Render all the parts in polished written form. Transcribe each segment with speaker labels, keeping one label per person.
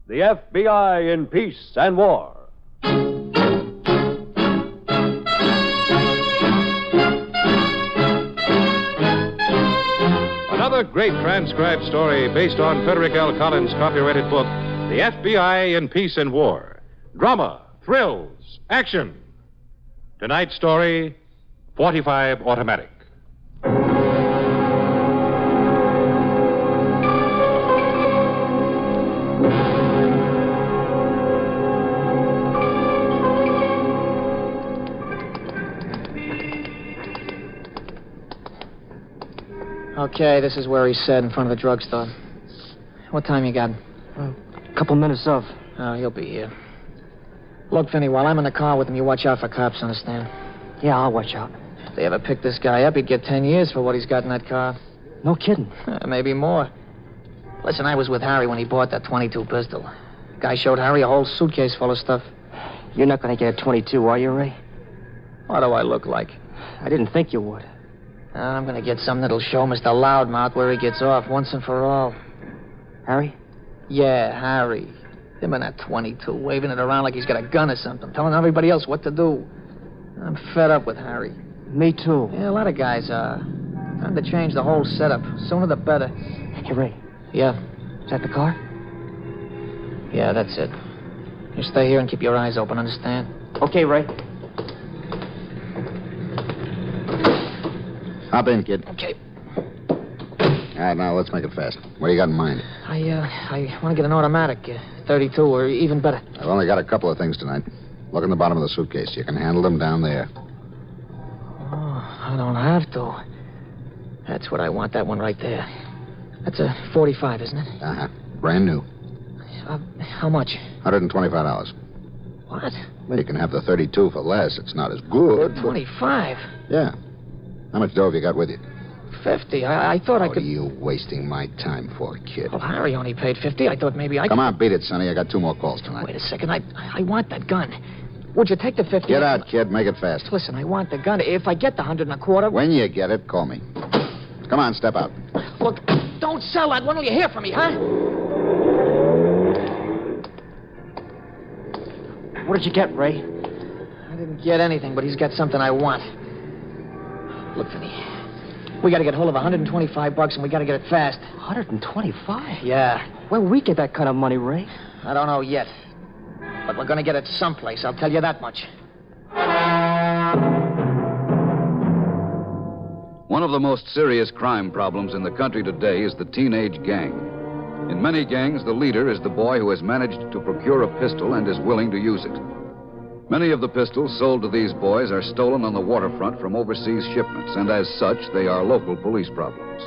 Speaker 1: The FBI in Peace and War.
Speaker 2: Another great transcribed story based on Frederick L. Collins' copyrighted book, The FBI in Peace and War. Drama, thrills, action. Tonight's story, 45 Automatic.
Speaker 3: Okay, this is where he said, in front of the drugstore. What time you got?
Speaker 4: A couple minutes off.
Speaker 3: Oh, he'll be here. Look, Finney, while I'm in the car with him, you watch out for cops, understand?
Speaker 4: Yeah, I'll watch out.
Speaker 3: If they ever pick this guy up, he'd get 10 years for what he's got in that car.
Speaker 4: No kidding.
Speaker 3: Maybe more. Listen, I was with Harry when he bought that .22 pistol. Guy showed Harry a whole suitcase full of stuff.
Speaker 4: You're not going to get a .22, are you, Ray?
Speaker 3: What do I look like?
Speaker 4: I didn't think you would.
Speaker 3: I'm going to get something that'll show Mr. Loudmouth where he gets off once and for all.
Speaker 4: Harry?
Speaker 3: Yeah, Harry. Him and that .22, waving it around like he's got a gun or something, telling everybody else what to do. I'm fed up with Harry.
Speaker 4: Me too.
Speaker 3: Yeah, a lot of guys are. Time to change the whole setup. Sooner the better.
Speaker 4: Hey, Ray.
Speaker 3: Yeah?
Speaker 4: Is that the car?
Speaker 3: Yeah, that's it. You stay here and keep your eyes open, understand?
Speaker 4: Okay, Ray.
Speaker 5: Hop in, kid.
Speaker 3: Okay.
Speaker 5: All right, now let's make it fast. What do you got in mind?
Speaker 3: I want to get an automatic, 32 or even better.
Speaker 5: I've only got a couple of things tonight. Look in the bottom of the suitcase. You can handle them down there.
Speaker 3: Oh, I don't have to. That's what I want, that one right there. That's a 45, isn't it?
Speaker 5: Uh-huh. Brand new.
Speaker 3: How much?
Speaker 5: $125.
Speaker 3: What?
Speaker 5: Well, you can have the 32 for less. It's not as good.
Speaker 3: 25?
Speaker 5: Yeah. How much dough have you got with you?
Speaker 3: 50. I thought I could...
Speaker 5: What are you wasting my time for, kid?
Speaker 3: Well, Harry only paid 50. I thought maybe I could...
Speaker 5: Come on, beat it, Sonny. I got 2 more calls tonight.
Speaker 3: Wait a second. I want that gun. Would you take the 50?
Speaker 5: Get out, kid. Make it fast.
Speaker 3: Listen, I want the gun. If I get the 125...
Speaker 5: When you get it, call me. Come on, step out.
Speaker 3: Look, don't sell that. When will you hear from me, huh?
Speaker 4: What did you get, Ray?
Speaker 3: I didn't get anything, but he's got something I want. Look, Vinny. We got to get hold of $125, and we got to get it fast.
Speaker 4: 125?
Speaker 3: Yeah.
Speaker 4: Where'll we get that kind of money, Ray?
Speaker 3: I don't know yet. But we're going to get it someplace, I'll tell you that much.
Speaker 6: One of the most serious crime problems in the country today is the teenage gang. In many gangs, the leader is the boy who has managed to procure a pistol and is willing to use it. Many of the pistols sold to these boys are stolen on the waterfront from overseas shipments, and as such, they are local police problems.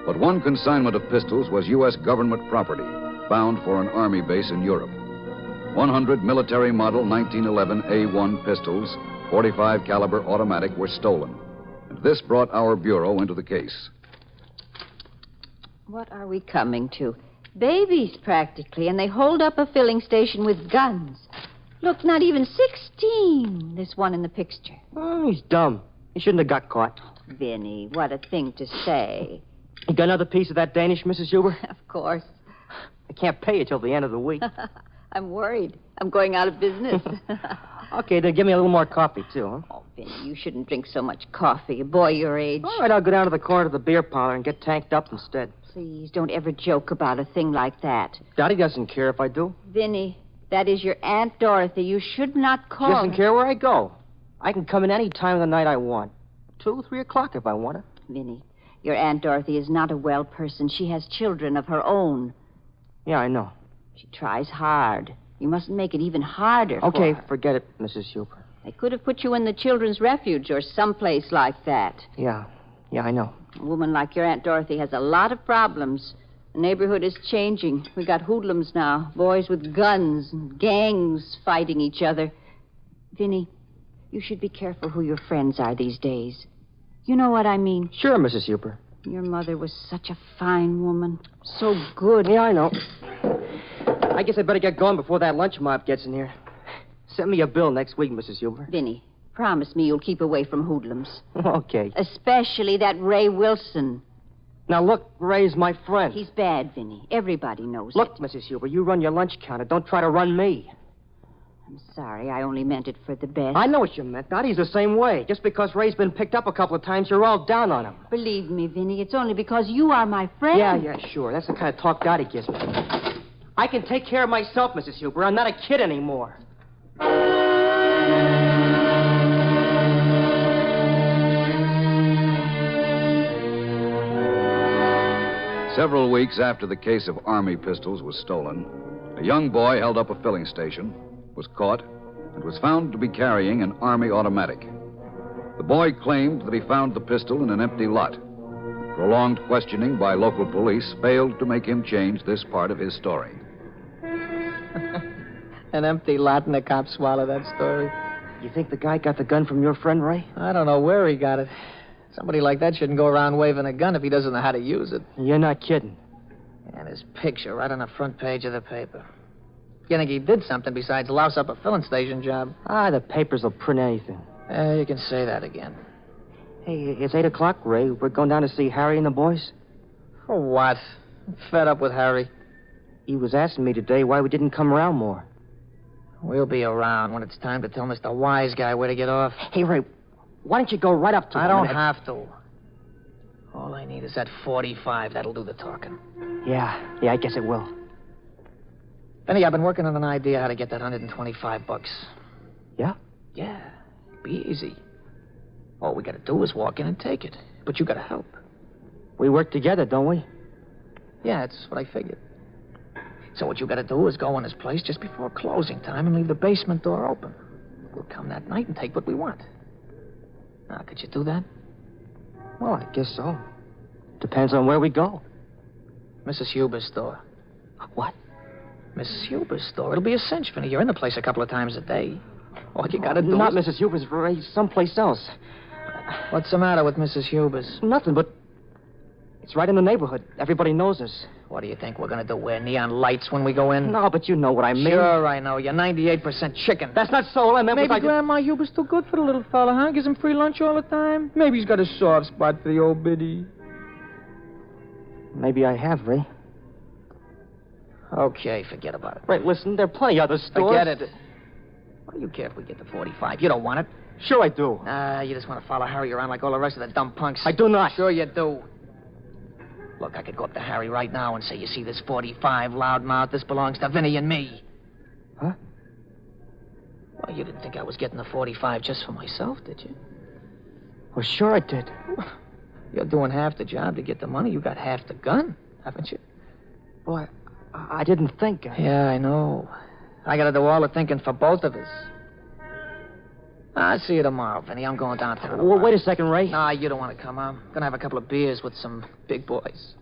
Speaker 6: But one consignment of pistols was U.S. government property, bound for an army base in Europe. 100 military model 1911 A1 pistols, 45 caliber automatic, were stolen. And this brought our bureau into the case.
Speaker 7: What are we coming to? Babies, practically, and they hold up a filling station with guns. Look, not even 16, this one in the picture.
Speaker 4: Oh, he's dumb. He shouldn't have got caught.
Speaker 7: Vinny, what a thing to say.
Speaker 4: You got another piece of that Danish, Mrs. Huber?
Speaker 7: Of course.
Speaker 4: I can't pay you till the end of the week.
Speaker 7: I'm worried. I'm going out of business.
Speaker 4: Okay, then give me a little more coffee, too, huh?
Speaker 7: Oh, Vinny, you shouldn't drink so much coffee. A boy your age.
Speaker 4: All right, I'll go down to the corner of the beer parlor and get tanked up instead.
Speaker 7: Please, don't ever joke about a thing like that.
Speaker 4: Daddy doesn't care if I do.
Speaker 7: Vinny, that is your Aunt Dorothy. You should not call
Speaker 4: She doesn't
Speaker 7: her.
Speaker 4: care where I go. I can come in any time of the night I want. 2, 3 o'clock if I want to.
Speaker 7: Vinny, your Aunt Dorothy is not a well person. She has children of her own.
Speaker 4: Yeah, I know.
Speaker 7: She tries hard. You mustn't make it even harder
Speaker 4: Okay,
Speaker 7: for her.
Speaker 4: forget it, Mrs. Huber.
Speaker 7: They could have put you in the children's refuge or someplace like that.
Speaker 4: Yeah, I know.
Speaker 7: A woman like your Aunt Dorothy has a lot of problems. The neighborhood is changing. We got hoodlums now, boys with guns and gangs fighting each other. Vinny, you should be careful who your friends are these days. You know what I mean?
Speaker 4: Sure, Mrs. Huber.
Speaker 7: Your mother was such a fine woman. So good.
Speaker 4: Yeah, I know. I guess I better get going before that lunch mob gets in here. Send me a bill next week, Mrs. Huber.
Speaker 7: Vinny, promise me you'll keep away from hoodlums.
Speaker 4: Okay.
Speaker 7: Especially that Ray Wilson.
Speaker 4: Now, look, Ray's my friend.
Speaker 7: He's bad, Vinny. Everybody knows
Speaker 4: Look,
Speaker 7: it.
Speaker 4: Mrs. Huber, you run your lunch counter. Don't try to run me.
Speaker 7: I'm sorry. I only meant it for the best.
Speaker 4: I know what you meant. Dottie's the same way. Just because Ray's been picked up a couple of times, you're all down on him.
Speaker 7: Believe me, Vinny, it's only because you are my friend.
Speaker 4: Yeah, sure. That's the kind of talk Dottie gives me. I can take care of myself, Mrs. Huber. I'm not a kid anymore.
Speaker 6: Several weeks after the case of Army pistols was stolen, a young boy held up a filling station, was caught, and was found to be carrying an Army automatic. The boy claimed that he found the pistol in an empty lot. Prolonged questioning by local police failed to make him change this part of his story.
Speaker 3: An empty lot and the cops swallow that story.
Speaker 4: You think the guy got the gun from your friend, Ray?
Speaker 3: I don't know where he got it. Somebody like that shouldn't go around waving a gun if he doesn't know how to use it.
Speaker 4: You're not kidding.
Speaker 3: And his picture right on the front page of the paper. You think he did something besides louse up a filling station job?
Speaker 4: The papers will print anything.
Speaker 3: You can say that again.
Speaker 4: Hey, it's 8 o'clock, Ray. We're going down to see Harry and the boys.
Speaker 3: For what? I'm fed up with Harry.
Speaker 4: He was asking me today why we didn't come around more.
Speaker 3: We'll be around when it's time to tell Mr. Wise Guy where to get off.
Speaker 4: Hey, Ray, why don't you go right up to him?
Speaker 3: I don't have to. All I need is that 45. That'll do the talking.
Speaker 4: Yeah, I guess it will.
Speaker 3: Benny, I've been working on an idea how to get that $125.
Speaker 4: Yeah?
Speaker 3: Yeah. Be easy. All we gotta do is walk in and take it. But you gotta help.
Speaker 4: We work together, don't we?
Speaker 3: Yeah, that's what I figured. So what you gotta do is go in his place just before closing time and leave the basement door open. We'll come that night and take what we want. Now, could you do that?
Speaker 4: Well, I guess so. Depends on where we go.
Speaker 3: Mrs. Huber's store.
Speaker 4: What?
Speaker 3: Mrs. Huber's store. It'll be a cinch, Vinny. You're in the place a couple of times a day. All you gotta do
Speaker 4: Not
Speaker 3: is...
Speaker 4: Mrs. Huber's, Ray. Someplace else.
Speaker 3: What's the matter with Mrs. Huber's?
Speaker 4: Nothing, but it's right in the neighborhood. Everybody knows us.
Speaker 3: What do you think we're gonna do? Wear neon lights when we go in?
Speaker 4: No, but you know what I mean.
Speaker 3: Sure, I know. You're 98% chicken.
Speaker 4: That's not so. I meant
Speaker 3: Maybe Grandma Huber's too good for the little fella, huh? Gives him free lunch all the time. Maybe he's got a soft spot for the old biddy.
Speaker 4: Maybe I have, Ray.
Speaker 3: Okay, forget about it.
Speaker 4: Ray, listen, there are plenty other stores.
Speaker 3: Forget it. What do you care if we get the 45? You don't want it.
Speaker 4: Sure I do.
Speaker 3: You just want to follow Harry around like all the rest of the dumb punks.
Speaker 4: I do not.
Speaker 3: Sure you do. Look, I could go up to Harry right now and say, you see this 45, loudmouth, this belongs to Vinny and me.
Speaker 4: Huh?
Speaker 3: Well, you didn't think I was getting the 45 just for myself, did you?
Speaker 4: Well, sure I did.
Speaker 3: You're doing half the job to get the money. You got half the gun, haven't you?
Speaker 4: Boy, I didn't think.
Speaker 3: Yeah, I know. I gotta do all the thinking for both of us. I'll see you tomorrow, Vinny. I'm going downtown.
Speaker 4: Well, wait a second, Ray.
Speaker 3: Nah, you don't want to come. I'm gonna have a couple of beers with some big boys.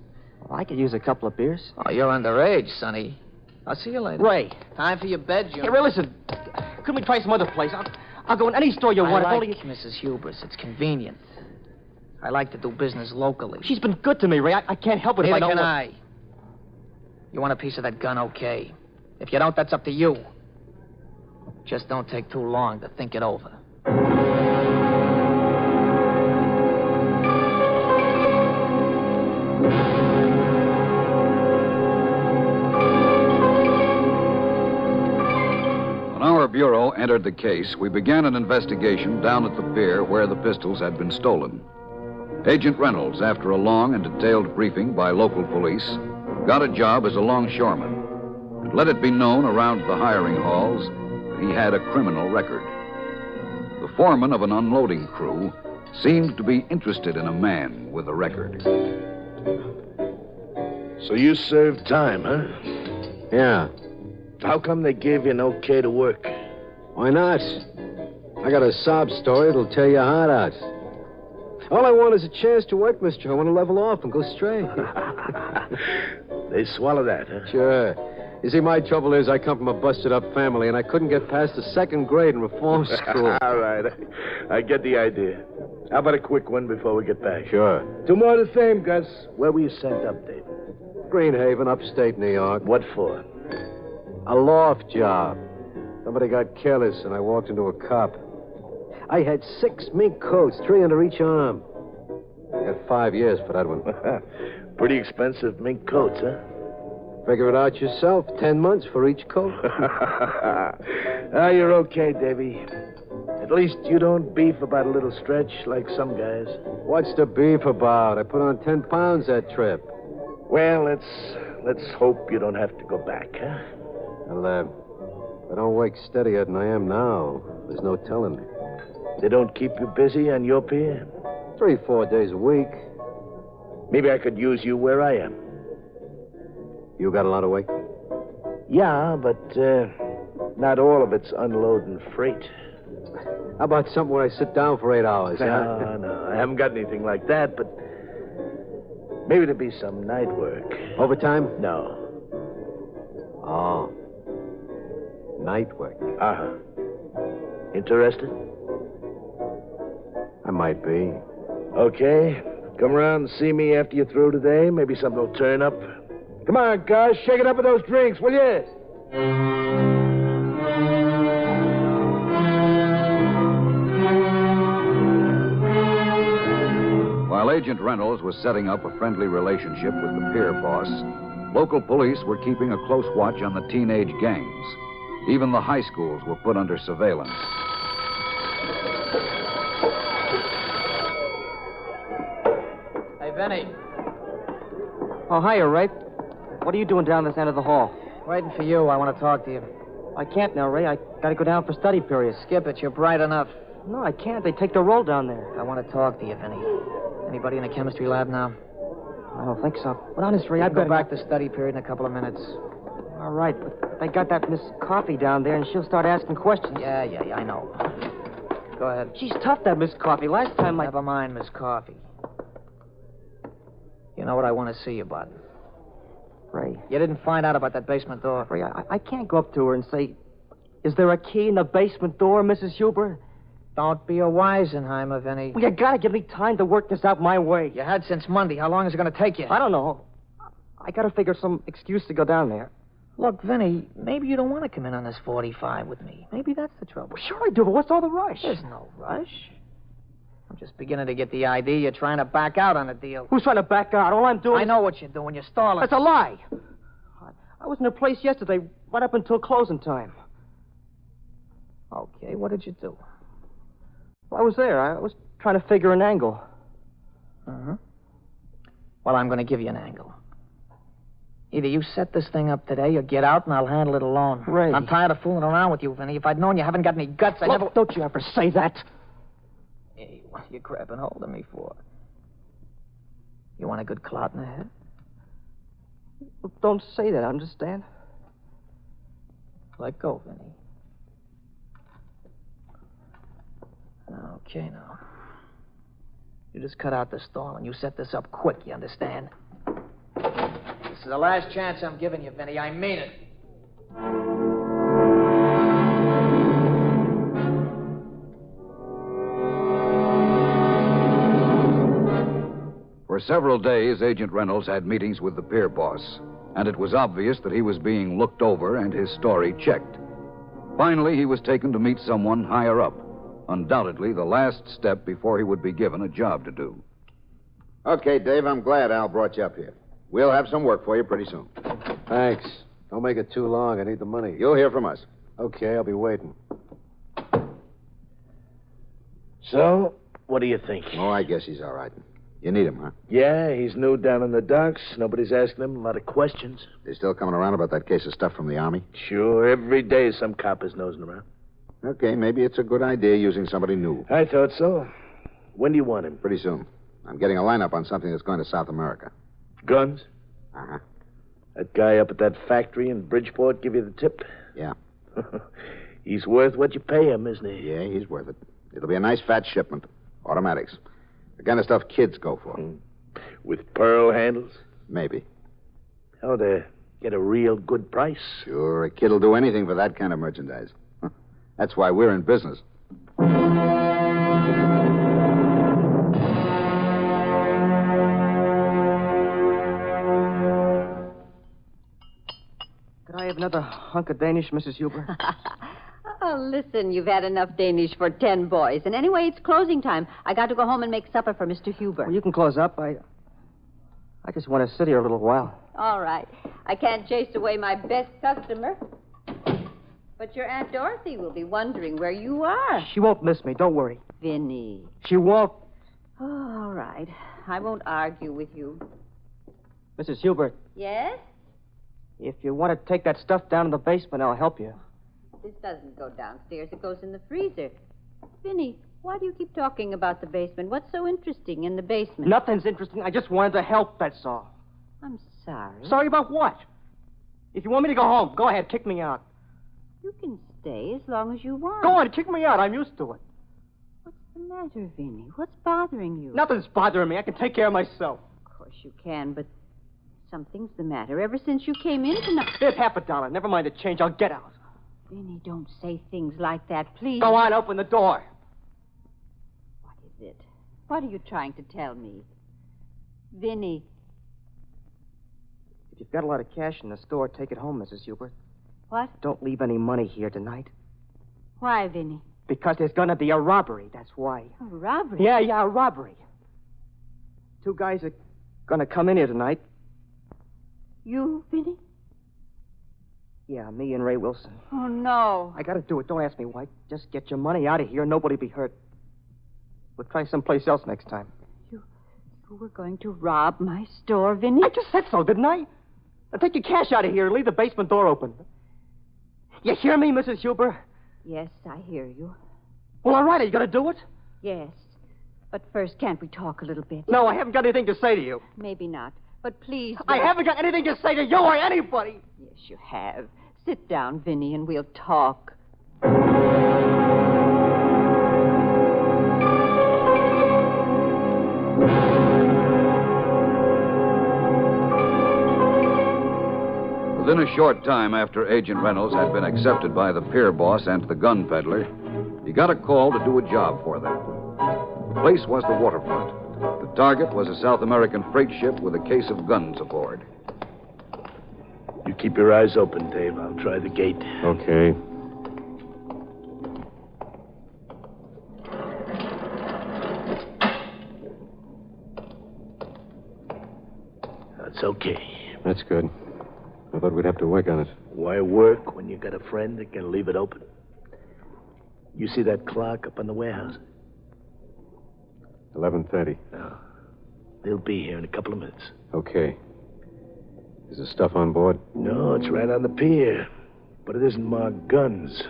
Speaker 4: Well, I could use a couple of beers.
Speaker 3: Oh, you're underage, Sonny. I'll see you later.
Speaker 4: Ray.
Speaker 3: Time for your bed, Junior.
Speaker 4: Hey, Ray, listen. Couldn't we try some other place? I'll go in any store you want.
Speaker 3: I like Mrs. Huber's. It's convenient. I like to do business locally.
Speaker 4: She's been good to me, Ray. I can't help it if I
Speaker 3: Neither
Speaker 4: don't...
Speaker 3: can I. You want a piece of that gun, okay. If you don't, that's up to you. Just don't take too long to think it over.
Speaker 6: When our bureau entered the case, we began an investigation down at the pier where the pistols had been stolen. Agent Reynolds, after a long and detailed briefing by local police, got a job as a longshoreman and let it be known around the hiring halls that he had a criminal record. The foreman of an unloading crew seemed to be interested in a man with a record.
Speaker 8: So you served time, huh?
Speaker 1: Yeah.
Speaker 8: How come they gave you an okay to work?
Speaker 1: Why not? I got a sob story that'll tear your heart out. All I want is a chance to work, mister. I want to level off and go straight.
Speaker 8: They swallow that, huh?
Speaker 1: Sure. You see, my trouble is I come from a busted-up family, and I couldn't get past the second grade in reform school.
Speaker 8: All right. I get the idea. How about a quick one before we get back?
Speaker 1: Sure.
Speaker 8: Two more of the same, Gus. Where were you sent up, Dave?
Speaker 1: Greenhaven, upstate New York.
Speaker 8: What for?
Speaker 1: A loft job. Somebody got careless, and I walked into a cop. I had 6 mink coats, 3 under each arm. I got 5 years for that one.
Speaker 8: Pretty expensive mink coats, huh?
Speaker 1: Figure it out yourself. 10 months for each coat.
Speaker 8: Ah, you're okay, Davy. At least you don't beef about a little stretch like some guys.
Speaker 1: What's the beef about? I put on 10 pounds that trip.
Speaker 8: Well, let's hope you don't have to go back, huh?
Speaker 1: Well, I don't work steadier than I am now. There's no telling.
Speaker 8: They don't keep you busy on your pier?
Speaker 1: 3-4 days a week.
Speaker 8: Maybe I could use you where I am.
Speaker 1: You got a lot of weight?
Speaker 8: Yeah, but not all of it's unloading freight.
Speaker 1: How about something where I sit down for 8 hours, huh?
Speaker 8: No, I haven't got anything like that, but maybe there'll be some night work.
Speaker 1: Overtime?
Speaker 8: No.
Speaker 1: Oh. Night work.
Speaker 8: Uh-huh. Interested?
Speaker 1: I might be.
Speaker 8: Okay. Come around and see me after you're through today. Maybe something will turn up. Come on, guys. Shake it up with those drinks, will you?
Speaker 6: While Agent Reynolds was setting up a friendly relationship with the pier boss, local police were keeping a close watch on the teenage gangs. Even the high schools were put under surveillance.
Speaker 3: Hey, Vinny.
Speaker 4: Oh, hiya, Ray. What are you doing down this end of the hall?
Speaker 3: Waiting for you. I want to talk to you.
Speaker 4: I can't now, Ray. I gotta go down for study period.
Speaker 3: Skip it. You're bright enough.
Speaker 4: No, I can't. They take the roll down there.
Speaker 3: I want to talk to you, Vinny. Anybody in the chemistry lab now?
Speaker 4: I don't think so. But honest, Ray,
Speaker 3: I'd
Speaker 4: I'd
Speaker 3: go back to study period in a couple of minutes.
Speaker 4: All right, but they got that Miss Coffee down there, and she'll start asking questions.
Speaker 3: Yeah, I know. Go ahead.
Speaker 4: She's tough, that Miss Coffee. Last time
Speaker 3: Never mind, Miss Coffee. You know what I want to see you about?
Speaker 4: Ray.
Speaker 3: You didn't find out about that basement door.
Speaker 4: Ray, I can't go up to her and say, is there a key in the basement door, Mrs. Huber?
Speaker 3: Don't be a Weisenheimer, Vinny.
Speaker 4: Well, you gotta give me time to work this out my way.
Speaker 3: You had since Monday. How long is it going to take you?
Speaker 4: I don't know. I gotta figure some excuse to go down there.
Speaker 3: Look, Vinny, maybe you don't want to come in on this 45 with me. Maybe that's the trouble.
Speaker 4: Well, sure I do, but what's all the rush?
Speaker 3: There's no rush. I'm just beginning to get the idea you're trying to back out on a deal.
Speaker 4: Who's trying to back out? All I'm doing
Speaker 3: I know what you're doing. You're stalling.
Speaker 4: That's a lie. I was in a place yesterday right up until closing time.
Speaker 3: Okay, what did you do?
Speaker 4: Well, I was there. I was trying to figure an angle.
Speaker 3: Uh-huh. Well, I'm going to give you an angle. Either you set this thing up today or get out and I'll handle it alone.
Speaker 4: Ray.
Speaker 3: I'm tired of fooling around with you, Vinny. If I'd known you haven't got any guts, I'd never...
Speaker 4: Don't you ever say that.
Speaker 3: Hey, what are you grabbing hold of me for? You want a good clout in the head?
Speaker 4: Well, don't say that, understand?
Speaker 3: Let go, Vinny. Okay, now. You just cut out the stall and you set this up quick, you understand? This is the last chance I'm giving you, Vinny. I mean it.
Speaker 6: For several days, Agent Reynolds had meetings with the pier boss, and it was obvious that he was being looked over and his story checked. Finally, he was taken to meet someone higher up, undoubtedly the last step before he would be given a job to do.
Speaker 5: Okay, Dave, I'm glad Al brought you up here. We'll have some work for you pretty soon.
Speaker 1: Thanks. Don't make it too long. I need the money.
Speaker 5: You'll hear from us.
Speaker 1: Okay, I'll be waiting.
Speaker 8: So, what do you think?
Speaker 5: Oh, I guess he's all right. You need him, huh?
Speaker 8: Yeah, he's new down in the docks. Nobody's asking him a lot of questions.
Speaker 5: They still coming around about that case of stuff from the Army?
Speaker 8: Sure, every day some cop is nosing around.
Speaker 5: Okay, maybe it's a good idea using somebody new.
Speaker 8: I thought so. When do you want him?
Speaker 5: Pretty soon. I'm getting a lineup on something that's going to South America.
Speaker 8: Guns?
Speaker 5: Uh-huh.
Speaker 8: That guy up at that factory in Bridgeport give you the tip?
Speaker 5: Yeah.
Speaker 8: He's worth what you pay him, isn't he?
Speaker 5: Yeah, he's worth it. It'll be a nice fat shipment. Automatics. The kind of stuff kids go for.
Speaker 8: With pearl handles?
Speaker 5: Maybe.
Speaker 8: How to get a real good price?
Speaker 5: Sure, a kid'll do anything for that kind of merchandise. That's why we're in business.
Speaker 4: Could I have another hunk of Danish, Mrs. Huber?
Speaker 7: Oh, listen, you've had enough Danish for 10 boys. And anyway, it's closing time. I got to go home and make supper for Mr. Huber.
Speaker 4: Well, you can close up. I just want to sit here a little while.
Speaker 7: All right. I can't chase away my best customer. But your Aunt Dorothy will be wondering where you are.
Speaker 4: She won't miss me. Don't worry.
Speaker 7: Vinny.
Speaker 4: She won't.
Speaker 7: Oh, all right. I won't argue with you.
Speaker 4: Mrs. Hubert,
Speaker 7: Yes?
Speaker 4: if you want to take that stuff down in the basement, I'll help you.
Speaker 7: This doesn't go downstairs. It goes in the freezer. Vinny, why do you keep talking about the basement? What's so interesting in the basement?
Speaker 4: Nothing's interesting. I just wanted to help, that's all.
Speaker 7: I'm sorry.
Speaker 4: Sorry about what? If you want me to go home, go ahead, kick me out.
Speaker 7: You can stay as long as you want.
Speaker 4: Go on, kick me out. I'm used to it.
Speaker 7: What's the matter, Vinny? What's bothering you?
Speaker 4: Nothing's bothering me. I can take care of myself.
Speaker 7: Of course you can, but something's the matter ever since you came in tonight.
Speaker 4: Here's $50. Never mind the change. I'll get out.
Speaker 7: Vinny, don't say things like that, please.
Speaker 4: Go on, open the door.
Speaker 7: What is it? What are you trying to tell me? Vinny.
Speaker 4: If you've got a lot of cash in the store, take it home, Mrs. Hubert.
Speaker 7: What?
Speaker 4: Don't leave any money here tonight.
Speaker 7: Why, Vinny?
Speaker 4: Because there's going to be a robbery, that's why.
Speaker 7: A robbery?
Speaker 4: Yeah, a robbery. 2 guys are going to come in here tonight.
Speaker 7: You, Vinny?
Speaker 4: Yeah, me and Ray Wilson.
Speaker 7: Oh, no.
Speaker 4: I got to do it. Don't ask me why. Just get your money out of here. Nobody be hurt. We'll try someplace else next time.
Speaker 7: You were going to rob my store, Vinny?
Speaker 4: I just said so, didn't I? Now take your cash out of here and leave the basement door open. You hear me, Mrs. Huber?
Speaker 7: Yes, I hear you.
Speaker 4: Well, all right. Are you going to do it?
Speaker 7: Yes. But first, can't we talk a little bit?
Speaker 4: No, I haven't got anything to say to you.
Speaker 7: Maybe not. But please...
Speaker 4: I haven't got anything to say to you or anybody.
Speaker 7: Yes, you have. Sit down, Vinny, and we'll talk.
Speaker 6: Within a short time after Agent Reynolds had been accepted by the pier boss and the gun peddler, he got a call to do a job for them. The place was the waterfront. The target was a South American freight ship with a case of guns aboard.
Speaker 8: You keep your eyes open, Dave. I'll try the gate.
Speaker 1: Okay.
Speaker 8: That's okay.
Speaker 1: That's good. I thought we'd have to work on it.
Speaker 8: Why work when you got a friend that can leave it open? You see that clock up on the warehouse?
Speaker 1: 11:30.
Speaker 8: No. They'll be here in a couple of minutes.
Speaker 1: Okay. Is the stuff on board?
Speaker 8: No, it's right on the pier. But it isn't marked guns.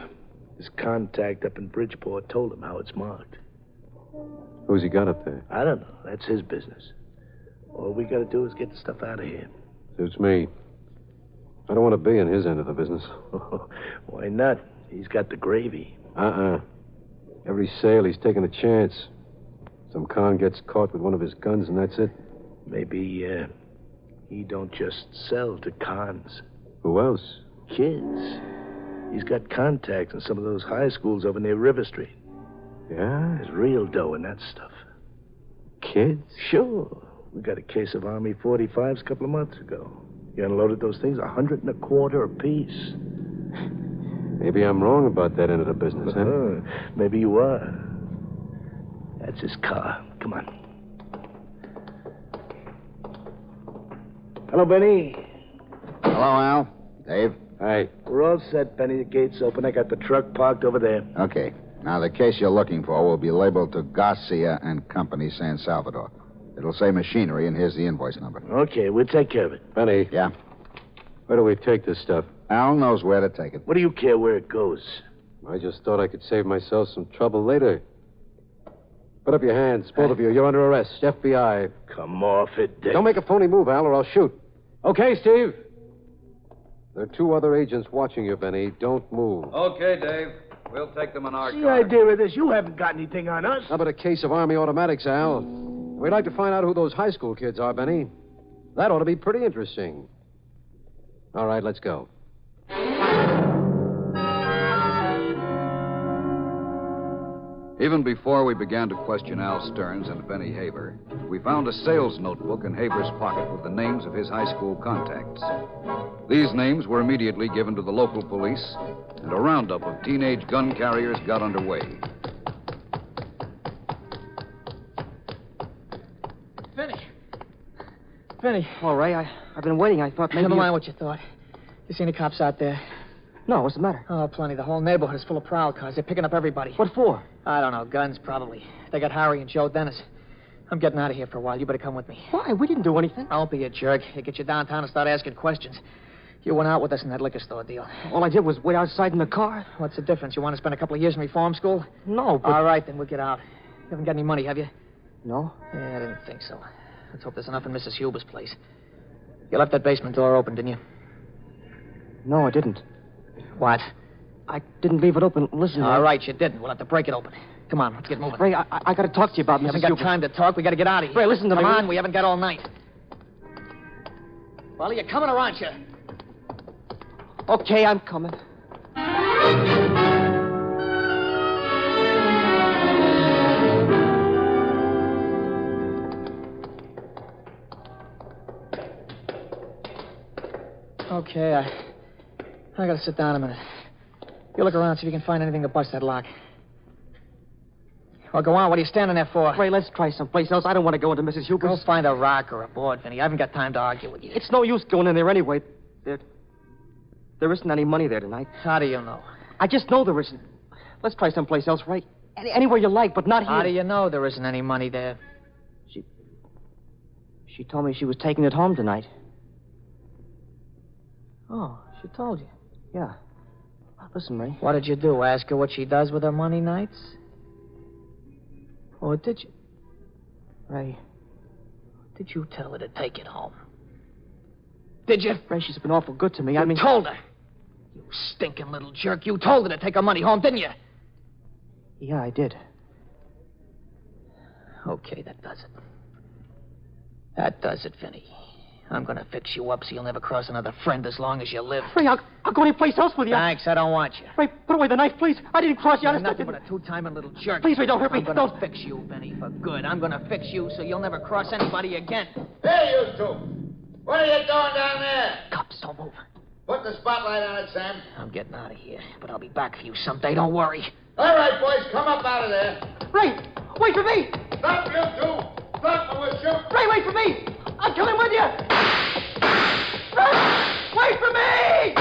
Speaker 8: His contact up in Bridgeport told him how it's marked.
Speaker 1: Who's he got up there?
Speaker 8: I don't know. That's his business. All we got to do is get the stuff out of here.
Speaker 1: Suits me. I don't want to be in his end of the business.
Speaker 8: Why not? He's got the gravy.
Speaker 1: Every sale, he's taking a chance. Some con gets caught with one of his guns, and that's it.
Speaker 8: Maybe, he don't just sell to cons.
Speaker 1: Who else?
Speaker 8: Kids. He's got contacts in some of those high schools over near River Street.
Speaker 1: Yeah?
Speaker 8: There's real dough in that stuff.
Speaker 1: Kids?
Speaker 8: Sure. We got a case of Army 45s a couple of months ago. You unloaded those things $125 apiece.
Speaker 1: Maybe I'm wrong about that end of the business, huh?
Speaker 8: Maybe you are. That's his car. Come on. Hello, Benny.
Speaker 5: Hello, Al. Dave?
Speaker 1: Hi.
Speaker 8: We're all set, Benny. The gate's open. I got the truck parked over there.
Speaker 5: Okay. Now, the case you're looking for will be labeled to Garcia and Company, San Salvador. It'll say machinery, and here's the invoice number.
Speaker 8: Okay, we'll take care of it.
Speaker 1: Benny.
Speaker 5: Yeah?
Speaker 1: Where do we take this stuff?
Speaker 5: Al knows where to take it.
Speaker 8: What do you care where it goes?
Speaker 1: I just thought I could save myself some trouble later. Put up your hands, both of you. You're under arrest. FBI.
Speaker 8: Come off it, Dick.
Speaker 1: Don't make a phony move, Al, or I'll shoot. Okay, Steve. There are 2 other agents watching you, Benny. Don't move.
Speaker 6: Okay, Dave. We'll take them in our
Speaker 8: The
Speaker 6: car.
Speaker 8: idea of this, you haven't got anything on us.
Speaker 1: How about a case of Army automatics, Al? We'd like to find out who those high school kids are, Benny. That ought to be pretty interesting. All right, let's go.
Speaker 6: Even before we began to question Al Stearns and Benny Haber, we found a sales notebook in Haber's pocket with the names of his high school contacts. These names were immediately given to the local police, and a roundup of teenage gun carriers got underway.
Speaker 3: Vinny.
Speaker 4: All right, I've been waiting. I thought maybe...
Speaker 3: Never mind what you thought. You seen the cops out there?
Speaker 4: No, what's the matter?
Speaker 3: Oh, plenty. The whole neighborhood is full of prowl cars. They're picking up everybody.
Speaker 4: What for?
Speaker 3: I don't know. Guns, probably. They got Harry and Joe Dennis. I'm getting out of here for a while. You better come with me.
Speaker 4: Why? We didn't do anything.
Speaker 3: Don't be a jerk. You get you downtown and start asking questions. You went out with us in that liquor store deal.
Speaker 4: All I did was wait outside in the car.
Speaker 3: What's the difference? You want to spend a couple of years in reform school?
Speaker 4: No, but...
Speaker 3: All right, then we'll get out. You haven't got any money, have you?
Speaker 4: No.
Speaker 3: Yeah, I didn't think so. Let's hope there's enough in Mrs. Huber's place. You left that basement door open, didn't you?
Speaker 4: No, I didn't.
Speaker 3: What?
Speaker 4: I didn't leave it open. Listen,
Speaker 3: All right, you didn't. We'll have to break it open. Come on, let's get moving.
Speaker 4: Ray, I got to talk to you about
Speaker 3: We
Speaker 4: Mrs.
Speaker 3: haven't got
Speaker 4: Huber.
Speaker 3: time to talk. We got to get out of here.
Speaker 4: Ray, listen to me.
Speaker 3: Come on, we haven't got all night. Well, are you coming or aren't you?
Speaker 4: Okay, I'm coming.
Speaker 3: Okay, I gotta sit down a minute. You look around, see if you can find anything to bust that lock. Well, go on. What are you standing there for?
Speaker 4: Ray, let's try someplace else. I don't want to go into Mrs.
Speaker 3: Go
Speaker 4: Huber's.
Speaker 3: find a rock or a board, Vinny. I haven't got time to argue with you.
Speaker 4: It's no use going in there anyway. There isn't any money there tonight.
Speaker 3: How do you know?
Speaker 4: I just know there isn't. Let's try someplace else, Ray. Anywhere you like, but not here.
Speaker 3: How do you know there isn't any money there?
Speaker 4: She told me she was taking it home tonight.
Speaker 3: Oh, she told you.
Speaker 4: Yeah. Listen, Ray.
Speaker 3: What did you do? Ask her what she does with her money nights? Or did you?
Speaker 4: Ray.
Speaker 3: Did you tell her to take it home? Did you?
Speaker 4: Ray, she's been awful good to me.
Speaker 3: You told her. You stinking little jerk. You told her to take her money home, didn't you?
Speaker 4: Yeah, I did.
Speaker 3: Okay, that does it. That does it, Vinny. I'm gonna fix you up so you'll never cross another friend as long as you live.
Speaker 4: Ray, I'll go anyplace else with you.
Speaker 3: Thanks, I don't want you.
Speaker 4: Ray, put away the knife, please. I didn't cross you.
Speaker 3: You're
Speaker 4: Honest, I
Speaker 3: nothing
Speaker 4: didn't.
Speaker 3: but a two-timing little jerk.
Speaker 4: Please, Ray, don't hurt me.
Speaker 3: I'm gonna fix you, Vinny, for good. I'm gonna fix you so you'll never cross anybody again.
Speaker 9: Hey, you two. What are you doing down there?
Speaker 3: Cops, don't move.
Speaker 9: Put the spotlight on it, Sam.
Speaker 3: I'm getting out of here, but I'll be back for you someday. Don't worry.
Speaker 9: All right, boys, come up out of there.
Speaker 4: Ray, wait for me.
Speaker 9: Stop, you two. Stop or we'll shoot.
Speaker 4: Ray, wait for me. I'm coming with you. Ray, wait for me.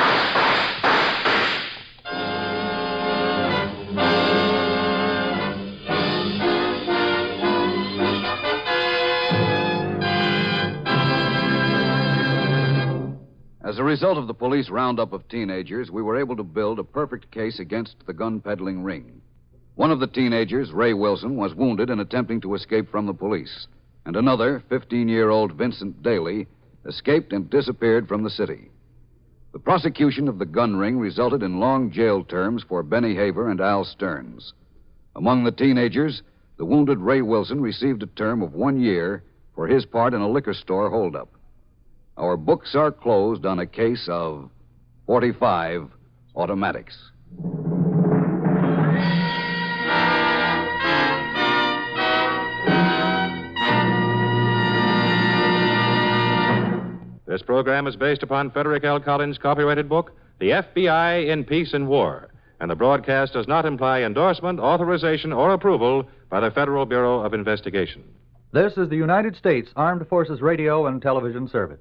Speaker 6: As a result of the police roundup of teenagers, we were able to build a perfect case against the gun peddling ring. One of the teenagers, Ray Wilson, was wounded in attempting to escape from the police, and another, 15-year-old Vincent Daly, escaped and disappeared from the city. The prosecution of the gun ring resulted in long jail terms for Benny Haver and Al Stearns. Among the teenagers, the wounded Ray Wilson received a term of 1 year for his part in a liquor store holdup. Our books are closed on a case of 45 automatics.
Speaker 2: This program is based upon Frederick L. Collins' copyrighted book, The FBI in Peace and War, and the broadcast does not imply endorsement, authorization, or approval by the Federal Bureau of Investigation.
Speaker 10: This is the United States Armed Forces Radio and Television Service.